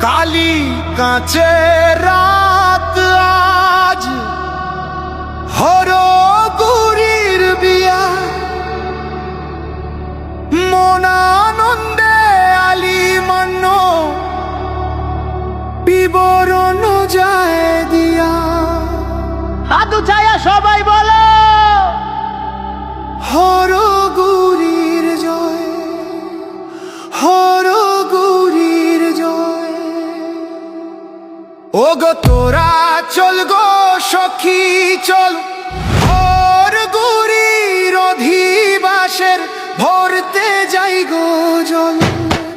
কালি কাঁচে রাত আজ হরগুরির বিয়া মন আনন্দে আলি মান্য বিবরণ যায় দিয়া হাত উঠাইয়া সবাই বলো হরগুরির জয়, হরগুরির জয়। ও গো তোরা চল গো সখী চল, হরগুরির অধিবাসের ভরতে যাই গো জল।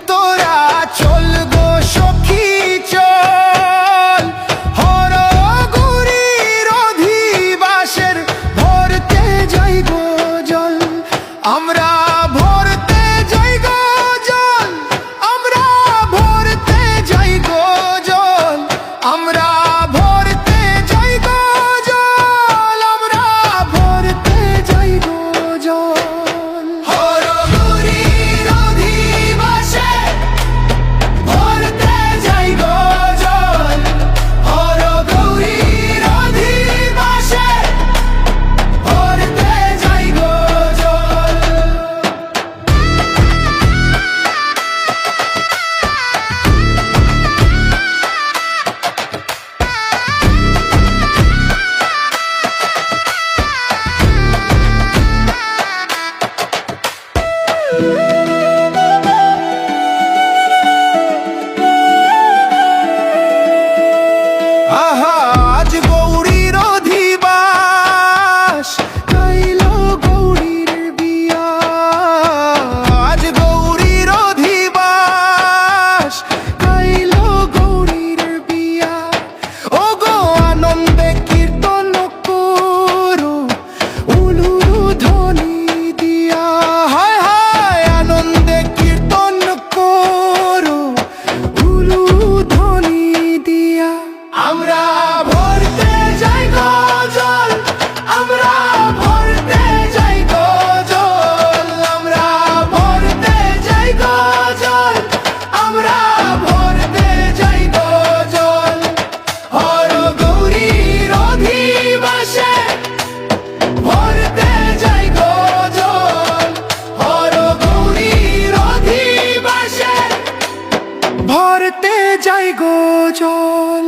তোরা চল গো সখী চল, হরগুরির অধিবাসের ভরতে যাই গো জল। আমরা ভরতে যাই গো জল, আমরা ভরতে যাই গো জল, আমরা ভরতে যাই গো জল, আমরা ভরতে যাই গো জল। হরগুরির অধিবাসে ভরতে যাই গো জল, হরগুরির অধিবাসে ভরতে যাই গো জল। আহা আজ গৌরীর অধিবাস, কাইল গৌরীর বিয়া। আজ গৌরীর অধিবাস, কাইল গৌরীর বিয়া। ও গো আনন্দে কীর্তন করো উলুরু ধ্বনি দিয়া। হায় হায় আনন্দে কীর্তন করো উলুরু ধ্বনি দিয়া। আমরা ভরতে যাই গো জল, আমরা ভরতে যাই গো জল, আমরা ভরতে যাই গো জল, আমরা ভরতে যাই গো জল। হরগৌরীর অধিবাসে ভরতে যাই গো জল, হরগৌরীর অধিবাসে ভরতে যাই গো জল।